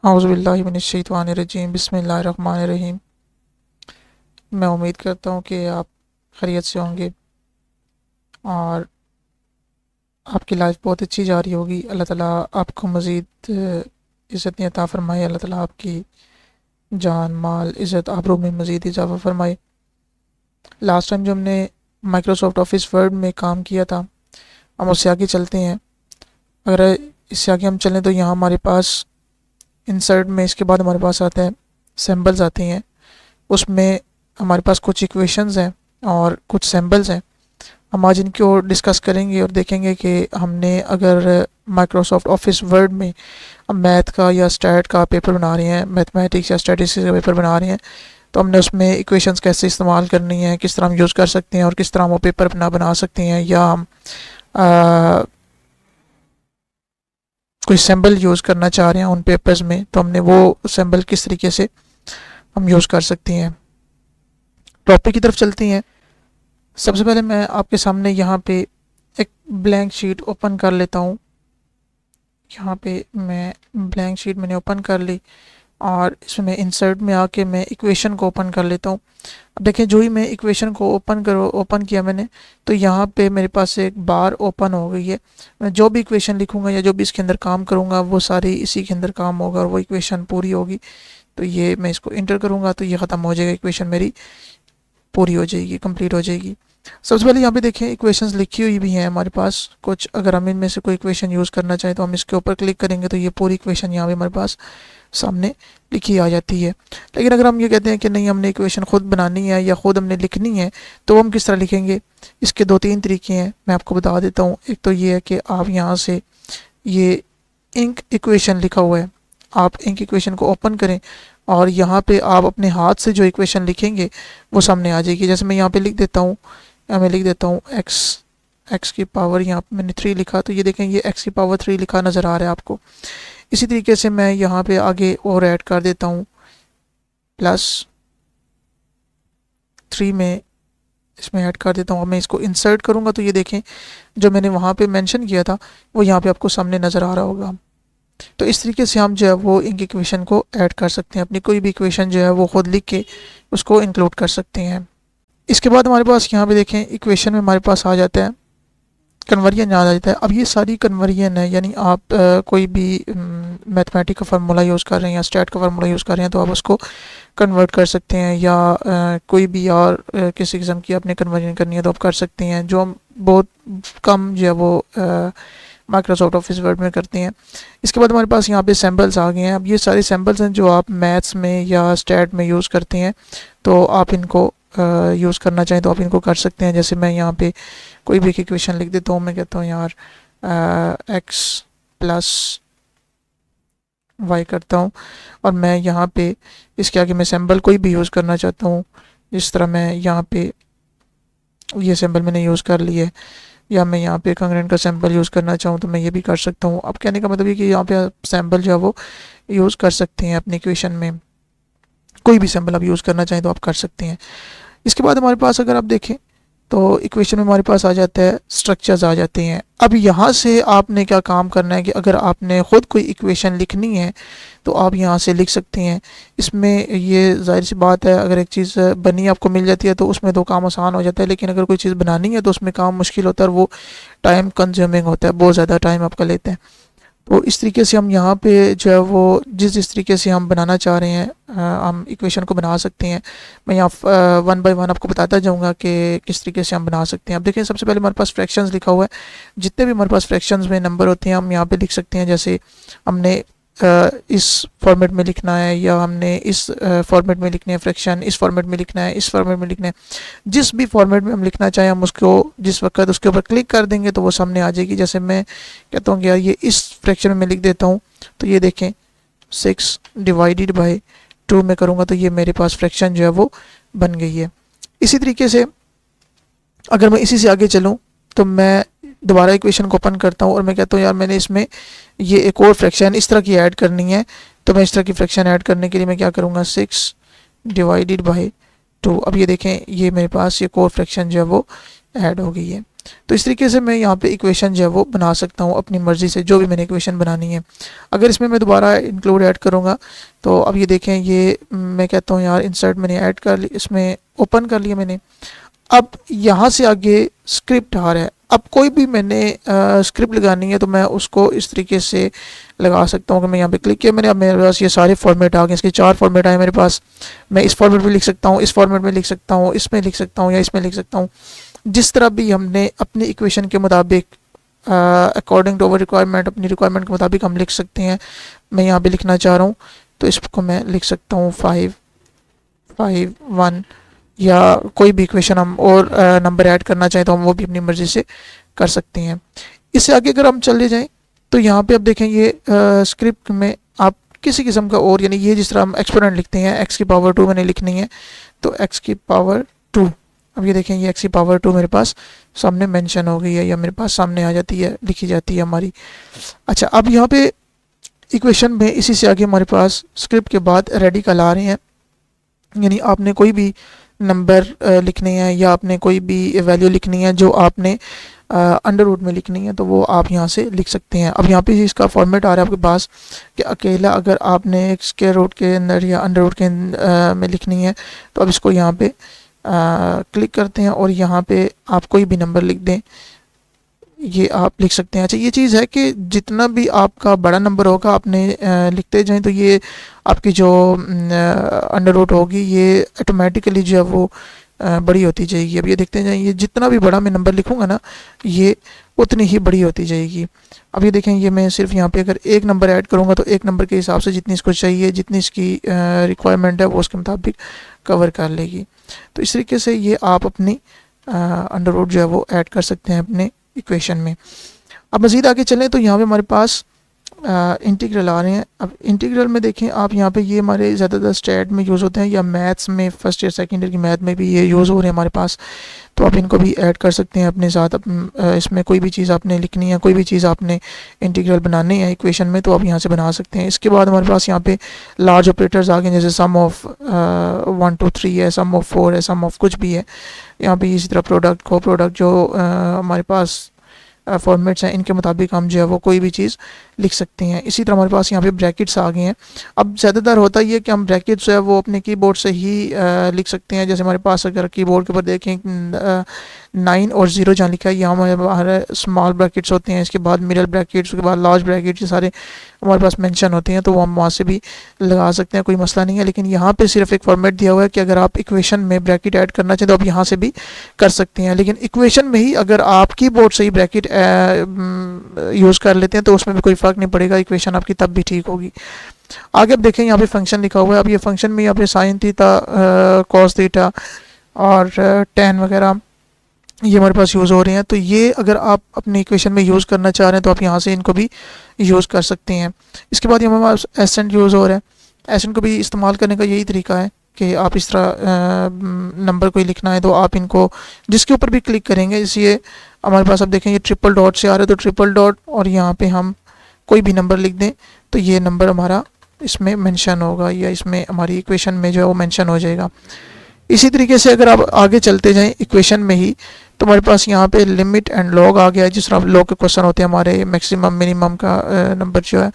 औज़ुबिल्लाहि मिनश्शैतानिर्रजीम बिस्मिल्लाहिर्रहमानिर्रहीम। मैं उम्मीद करता हूँ कि आप खैरियत से होंगे और आपकी लाइफ बहुत अच्छी जा रही होगी। अल्लाह ताला आपको मज़ीद इज़्ज़त अता फ़रमाए। अल्लाह ताला आपकी जान माल इज़्ज़त आबरू में मज़ीद इजाफ़ा फ़रमाए। लास्ट टाइम जो हमने माइक्रोसॉफ्ट ऑफिस वर्ड में काम किया था, हम उससे आगे चलते हैं। अगर इससे आगे हम चलें तो यहाँ हमारे पास इंसर्ट में इसके बाद हमारे पास आता है सैम्पल्स आते हैं। उसमें हमारे पास कुछ इक्वेशंस हैं और कुछ सैम्पल्स हैं। हम आज इनकी ओर डिस्कस करेंगे और देखेंगे कि हमने अगर माइक्रोसॉफ्ट ऑफिस वर्ड में हम मैथ का या स्टैट का पेपर बना रहे हैं, मैथमेटिक्स या स्टैटिस्टिक्स का पेपर बना रहे हैं, तो हमने उसमें इक्वेशंस कैसे इस्तेमाल करनी है, किस तरह हम यूज़ कर सकते हैं और किस तरह हम वो पेपर अपना बना सकते हैं, या हम कोई सैम्पल यूज़ करना चाह रहे हैं उन पेपर्स में, तो हमने वो सैम्पल किस तरीके से हम यूज़ कर सकते हैं। टॉपिक की तरफ चलते हैं। सबसे पहले मैं आपके सामने यहाँ पे एक ब्लैंक शीट ओपन कर लेता हूँ। यहाँ पे मैं ब्लैंक शीट मैंने ओपन कर ली और इसमें इंसर्ट में आके मैं इक्वेशन को ओपन कर लेता हूँ। अब देखें, जो ही मैं इक्वेशन को ओपन किया मैंने, तो यहाँ पे मेरे पास एक बार ओपन हो गई है। मैं जो भी इक्वेशन लिखूँगा या जो भी इसके अंदर काम करूँगा वो सारी इसी के अंदर काम होगा और वो इक्वेशन पूरी होगी। तो ये मैं इसको इंटर करूँगा तो ये ख़त्म हो जाएगा, इक्वेशन मेरी पूरी हो जाएगी, कंप्लीट हो जाएगी। सबसे पहले यहाँ पे देखें इक्वेशंस लिखी हुई भी हैं हमारे पास कुछ। अगर हम इनमें से कोई इक्वेशन यूज़ करना चाहें तो हम इसके ऊपर क्लिक करेंगे तो ये पूरी इक्वेशन यहाँ पे हमारे पास सामने लिखी आ जाती है। लेकिन अगर हम ये कहते हैं कि नहीं, हमने इक्वेशन खुद बनानी है या खुद हमने लिखनी है, तो हम किस तरह लिखेंगे? इसके दो तीन तरीके हैं, मैं आपको बता देता हूँ। एक तो ये है कि आप यहाँ से ये इंक इक्वेशन लिखा हुआ है, आप इंक इक्वेशन को ओपन करें और यहाँ पे आप अपने हाथ से जो इक्वेशन लिखेंगे वो सामने आ जाएगी। जैसे मैं यहाँ पे लिख देता हूँ, मैं लिख देता हूँ एक्स की पावर, यहाँ पे मैंने 3 लिखा, तो ये देखें ये एक्स की पावर 3 लिखा नज़र आ रहा है आपको। इसी तरीके से मैं यहाँ पे आगे और ऐड कर देता हूँ +3 में इसमें ऐड कर देता हूँ। मैं इसको इंसर्ट करूँगा तो ये देखें जो मैंने वहाँ पे मेंशन किया था वो यहाँ पे आपको सामने नज़र आ रहा होगा। तो इस तरीके से हम जो है वो इंक इक्वेशन को ऐड कर सकते हैं, अपनी कोई भी इक्वेशन जो है वो खुद लिख के उसको इंक्लूड कर सकते हैं। इसके बाद हमारे पास यहाँ पे देखें इक्वेशन में हमारे पास आ जाता है कन्वर्जन आ जाता है। अब ये सारी कन्वर्जन है, यानी आप कोई भी मैथमेटिक का फार्मूला यूज़ कर रहे हैं या स्टैट का फार्मूला यूज़ कर रहे हैं तो आप उसको कन्वर्ट कर सकते हैं, या कोई भी और किसी किस्म की आपने कन्वर्जन करनी है तो आप कर सकते हैं, जो हम बहुत कम जो है वो माइक्रोसॉफ्ट ऑफिस वर्ड में करते हैं। इसके बाद हमारे पास यहाँ पे सैम्पल्स आ गए हैं। अब ये सारे सैम्पल्स हैं जो आप मैथ्स में या स्टैट में यूज़ करते हैं, तो आप इनको यूज़ करना चाहें तो आप इनको कर सकते हैं। जैसे मैं यहाँ पे कोई भी इक्वेशन लिख देता हूँ, मैं कहता हूँ यार एक्स प्लस वाई करता हूँ और मैं यहाँ पे इसके आगे मैं सैम्पल कोई भी यूज़ करना चाहता हूँ। जिस तरह मैं यहाँ पे ये सैम्पल मैंने यूज़ कर लिए है, या मैं यहाँ पे कंग्रेंट का सैम्पल यूज़ करना चाहूँ तो मैं ये भी कर सकता हूँ। अब कहने का मतलब ये कि यहाँ पे आप सैम्पल जो है वो यूज़ कर सकते हैं अपनी इक्वेशन में, कोई भी सैम्पल आप यूज़ करना चाहें तो आप कर सकते हैं। इसके बाद हमारे पास अगर आप देखें तो इक्वेशन में हमारे पास आ जाता है स्ट्रक्चर्स आ जाते हैं। अब यहाँ से आपने क्या काम करना है कि अगर आपने ख़ुद कोई इक्वेशन लिखनी है तो आप यहाँ से लिख सकते हैं। इसमें ये ज़ाहिर सी बात है, अगर एक चीज़ बनी आपको मिल जाती है तो उसमें तो काम आसान हो जाता है, लेकिन अगर कोई चीज़ बनानी है तो उसमें काम मुश्किल होता है और वो टाइम कंज्यूमिंग होता है, बहुत ज़्यादा टाइम आपका लेता है। तो इस तरीके से हम यहाँ पे जो है वो जिस तरीके से हम बनाना चाह रहे हैं हम इक्वेशन को बना सकते हैं। मैं यहाँ 1 बाय 1 आपको बताता जाऊँगा कि किस तरीके से हम बना सकते हैं। अब देखिए सबसे पहले हमारे पास फ्रैक्शंस लिखा हुआ है, जितने भी हमारे पास फ्रैक्शंस में नंबर होते हैं हम यहाँ पे लिख सकते हैं। जैसे हमने इस फॉर्मेट में लिखना है या हमने इस फॉर्मेट में लिखने हैं फ्रैक्शन, इस फॉर्मेट में लिखना है, इस फॉर्मेट में लिखना है, जिस भी फॉर्मेट में हम लिखना चाहें हम उसको जिस वक्त उसके ऊपर क्लिक कर देंगे तो वो सामने आ जाएगी। जैसे मैं कहता हूँ कि यार ये इस फ्रैक्शन में लिख देता हूँ, तो ये देखें 6 डिवाइडेड बाई 2 में करूँगा तो ये मेरे पास फ्रैक्शन जो है वो बन गई है। इसी तरीके से अगर मैं इसी से आगे चलूँ तो मैं दोबारा इक्वेशन को ओपन करता हूँ और मैं कहता हूँ यार मैंने इसमें ये एक और फ्रैक्शन इस तरह की ऐड करनी है, तो मैं इस तरह की फ्रैक्शन ऐड करने के लिए मैं क्या करूँगा 6 डिवाइडेड बाई 2। अब ये देखें ये मेरे पास एक और फ्रैक्शन जो है वो ऐड हो गई है। तो इस तरीके से मैं यहाँ पे इक्वेशन जो है वो बना सकता हूँ अपनी मर्ज़ी से, जो भी मैंने इक्वेशन बनानी है। अगर इसमें मैं दोबारा इंक्लूड ऐड करूँगा तो अब ये देखें, ये मैं कहता हूँ यार इंसर्ट मैंने ऐड कर ली, इसमें ओपन कर लिया मैंने। अब यहाँ से आगे स्क्रिप्ट आ रहा है। अब कोई भी मैंने स्क्रिप्ट लगानी है तो मैं उसको इस तरीके से लगा सकता हूँ कि मैं यहाँ पे क्लिक किया मैंने, अब मेरे पास ये सारे फॉर्मेट आ गए, इसके 4 फॉर्मेट आए मेरे पास। मैं इस फॉर्मेट में लिख सकता हूँ, इस फॉर्मेट में लिख सकता हूँ, इसमें लिख सकता हूँ या इसमें लिख सकता हूँ। जिस तरह भी हमने अपनी इक्वेशन के मुताबिक अकॉर्डिंग टू अवर रिक्वायरमेंट, अपनी रिक्वायरमेंट के मुताबिक हम लिख सकते हैं। मैं यहाँ पे लिखना चाह रहा हूँ तो इसको मैं लिख सकता हूँ 5 5 1, या कोई भी इक्वेशन हम और नंबर ऐड करना चाहें तो हम वो भी अपनी मर्ज़ी से कर सकते हैं। इससे आगे अगर हम चले जाएं तो यहाँ पे अब देखें, ये स्क्रिप्ट में आप किसी किस्म का और, यानी ये जिस तरह हम एक्सपोनेंट लिखते हैं x की पावर 2 मैंने लिखनी है तो x की पावर 2, अब ये देखें ये x की पावर 2 मेरे पास सामने मेंशन हो गई है या मेरे पास सामने आ जाती है, लिखी जाती है हमारी। अच्छा, अब यहाँ पे इक्वेशन में इसी से आगे हमारे पास स्क्रिप्ट के बाद रेडिकल आ रहे हैं, यानी आपने कोई भी नंबर लिखने हैं या आपने कोई भी वैल्यू लिखनी है जो आपने अंडर रूट में लिखनी है तो वो आप यहाँ से लिख सकते हैं। अब यहाँ पे इसका फॉर्मेट आ रहा है आपके पास कि अकेला अगर आपने स्क्वायर रूट के अंदर या अंडर रूट के में लिखनी है तो अब इसको यहाँ पे क्लिक करते हैं और यहाँ पे आप कोई भी नंबर लिख दें, ये आप लिख सकते हैं। अच्छा, ये चीज़ है कि जितना भी आपका बड़ा नंबर होगा आपने लिखते जाएं तो ये आपकी जो अंडर रूट होगी ये ऑटोमेटिकली जो है वो बड़ी होती जाएगी। अब ये देखते जाएं, ये जितना भी बड़ा मैं नंबर लिखूंगा ना ये उतनी ही बड़ी होती जाएगी। अब ये देखें, ये मैं सिर्फ यहाँ पे अगर एक नंबर ऐड करूँगा तो एक नंबर के हिसाब से जितनी इसको चाहिए, जितनी इसकी रिक्वायरमेंट है वो उसके मुताबिक कवर कर लेगी। तो इस तरीके से ये आप अपनी अंडर रूट जो है वो ऐड कर सकते हैं अपने इक्वेशन में। अब मज़ीद आगे चलें तो यहाँ पे हमारे पास इंटीग्रल आ रहे हैं। अब इंटीग्रल में देखें आप, यहाँ पे ये हमारे ज़्यादातर स्टैट में यूज़ होते हैं या मैथ्स में, फर्स्ट ईयर सेकेंड ईयर की मैथ में भी ये यूज़ हो रहे हैं हमारे पास, तो आप इनको भी ऐड कर सकते हैं अपने साथ। इसमें कोई भी चीज़ आपने लिखनी है, कोई भी चीज़ आपने इंटीग्रल बनानी है इक्वेशन में तो आप यहाँ से बना सकते हैं। इसके बाद हमारे पास यहाँ पे लार्ज ऑपरेटर्स आ गए, जैसे सम ऑफ 1 2 3 है, सम ऑफ 4 है, सम ऑफ कुछ भी है। यहाँ पे इसी तरह प्रोडक्ट को प्रोडक्ट जो हमारे पास फॉर्मेट्स हैं इनके मुताबिक हम जो है वो कोई भी चीज़ लिख सकते हैं। इसी तरह हमारे पास यहाँ पे ब्रैकेट्स आ गए हैं। अब ज़्यादातर होता ही है कि हम ब्रैकेट्स जो है वो अपने कीबोर्ड से ही लिख सकते हैं। जैसे हमारे पास अगर कीबोर्ड के ऊपर देखें 9 और 0 जहाँ लिखा है यहाँ हमारे स्मॉल ब्रैकेट्स होते हैं, इसके बाद मिडल ब्रैकेट्स, उसके बाद लार्ज ब्रैकेट्स, ये सारे हमारे पास मेंशन होते हैं तो वो हम वहाँ से भी लगा सकते हैं, कोई मसला नहीं है। लेकिन यहाँ पे सिर्फ एक फॉर्मेट दिया हुआ है कि अगर आप इक्वेशन में ब्रैकेट ऐड करना चाहें तो आप यहाँ से भी कर सकते हैं। लेकिन इक्वेशन में ही अगर आप कीबोर्ड से ही ब्रैकेट यूज़ कर लेते हैं तो उसमें भी कोई फ़र्क नहीं पड़ेगा, इक्वेशन आपकी तब भी ठीक होगी। आगे अब देखें यहाँ पे फंक्शन लिखा हुआ है। अब ये फंक्शन में यहाँ पे साइन थीटा, कॉस थीटा और tan वगैरह ये हमारे पास यूज़ हो रहे हैं। तो ये अगर आप अपनी इक्वेशन में यूज़ करना चाह रहे हैं तो आप यहाँ से इनको भी यूज़ कर सकते हैं। इसके बाद ये हमारे पास एसेंट यूज़ हो रहा है। एसेंट को भी इस्तेमाल करने का यही तरीका है कि आप इस तरह नंबर कोई लिखना है तो आप इनको जिसके ऊपर भी क्लिक करेंगे, इसलिए हमारे पास अब देखें ये ट्रिपल डॉट से आ रहा है तो ट्रिपल डॉट और यहाँ पे हम कोई भी नंबर लिख दें तो ये नंबर हमारा इसमें मेंशन होगा या इसमें हमारी इक्वेशन में जो है वो मेंशन हो जाएगा। इसी तरीके से अगर आप आगे चलते जाएं इक्वेशन में ही तो हमारे पास यहाँ पे लिमिट एंड लॉग आ गया है। जिस तरह लॉग के क्वेश्चन होते हैं हमारे मैक्सिमम मिनिमम का नंबर जो है,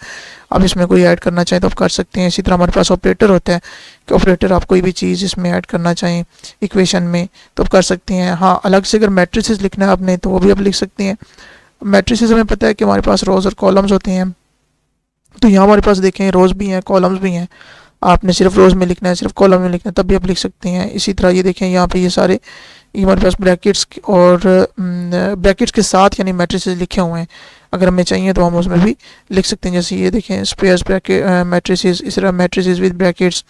आप इसमें कोई ऐड करना चाहें तो आप कर सकते हैं। इसी तरह हमारे पास ऑपरेटर होता है कि ऑपरेटर आप कोई भी चीज़ इसमें ऐड करना चाहें इक्वेशन में तो आप कर सकते हैं। हाँ, अलग से अगर मैट्रिसेस लिखना है आपने तो वो भी आप लिख सकते हैं। मैट्रिसेस हमें पता है कि हमारे पास रोज़ और कॉलम्स होते हैं, तो यहाँ हमारे पास देखें रोज़ भी हैं, कॉलम्स भी हैं। आपने सिर्फ रोज़ में लिखना है, सिर्फ कॉलम में लिखना है तब भी आप लिख सकते हैं। इसी तरह ये देखें यहाँ पे ये सारे ये हमारे पास ब्रैकेट्स और ब्रैकेट्स के साथ यानी मैट्रिसेस लिखे हुए हैं, अगर हमें चाहिए तो हम उसमें भी लिख सकते हैं। जैसे ये देखें स्पेयर्स ब्रैकेट मैट्रिसेस, इस तरह मैट्रिसेस विद ब्रैकेट्स,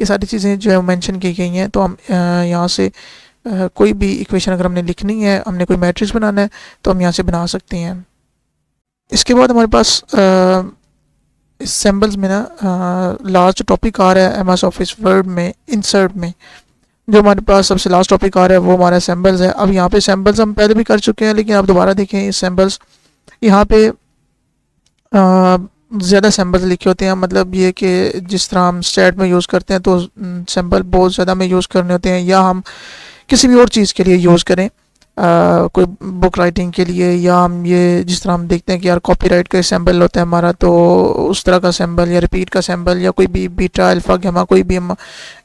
ये सारी चीज़ें जो है मेंशन की गई हैं। तो हम यहाँ से कोई भी इक्वेशन अगर हमने लिखनी है, हमने कोई मैट्रिक्स बनाना है तो हम यहाँ से बना सकते हैं। इसके बाद हमारे पास इस सिंबल्स में ना लास्ट टॉपिक आ रहा है एमएस ऑफिस वर्ड में इंसर्ट में, जो हमारे पास सबसे लास्ट टॉपिक आ रहा है वो हमारा सिंबल्स है। अब यहाँ पे सिंबल्स हम पहले भी कर चुके हैं लेकिन आप दोबारा देखें ये सिंबल्स यहाँ पे ज़्यादा सिंबल्स लिखे होते हैं। मतलब ये कि जिस तरह हम स्टैट में यूज़ करते हैं तो सिंबल बहुत ज़्यादा में यूज़ करने होते हैं, या हम किसी भी और चीज़ के लिए यूज़ करें कोई बुक राइटिंग के लिए, या हम ये जिस तरह हम देखते हैं कि यार कॉपीराइट का सैम्बल होता है हमारा, तो उस तरह का सैम्बल या रिपीट का सैम्बल या कोई भी बीटा अल्फ़ा गैमा कोई भी हम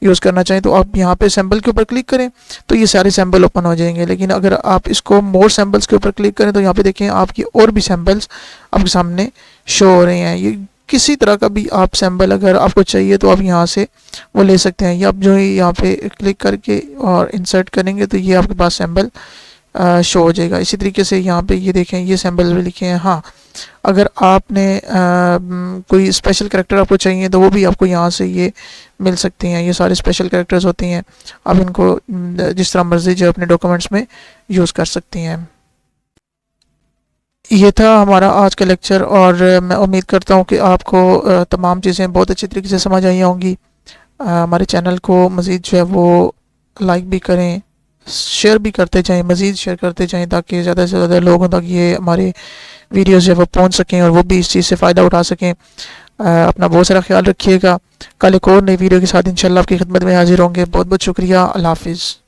यूज़ करना चाहें, तो आप यहाँ पे सैम्बल के ऊपर क्लिक करें तो ये सारे सैम्बल ओपन हो जाएंगे। लेकिन अगर आप इसको मोर सैम्बल्स के ऊपर क्लिक करें तो यहाँ पे देखें आपकी और भी सैम्बल्स आपके सामने शो हो रहे हैं। ये किसी तरह का भी आप सैम्बल अगर आपको चाहिए तो आप यहाँ से वो ले सकते हैं। ये आप जो है यहाँ पे क्लिक करके और इंसर्ट करेंगे तो ये आपके पास सैम्बल शो हो जाएगा। इसी तरीके से यहाँ पे ये देखें ये सैम्बल भी लिखे हैं। हाँ, अगर आपने कोई स्पेशल कैरेक्टर आपको चाहिए तो वो भी आपको यहाँ से ये मिल सकते हैं। ये सारे स्पेशल कैरेक्टर्स होते हैं, आप इनको जिस तरह मर्जी जो अपने डॉक्यूमेंट्स में यूज़ कर सकती हैं। ये था हमारा आज का लेक्चर, और मैं उम्मीद करता हूँ कि आपको तमाम चीज़ें बहुत अच्छी तरीके से समझ आई होंगी। हमारे चैनल को मज़ीद जो है वो लाइक भी करें, शेयर भी करते जाएं, मज़ीद शेयर करते जाएं, ताकि ज़्यादा से ज़्यादा लोगों तक ये हमारे वीडियोस जो है वो पहुँच सकें और वो भी इस चीज़ से फ़ायदा उठा सकें। अपना बहुत सारा ख्याल रखिएगा। कल एक और नई वीडियो के साथ इंशाल्लाह आपकी खिदमत में हाजिर होंगे। बहुत बहुत शुक्रिया। अल्लाह हाफिज़।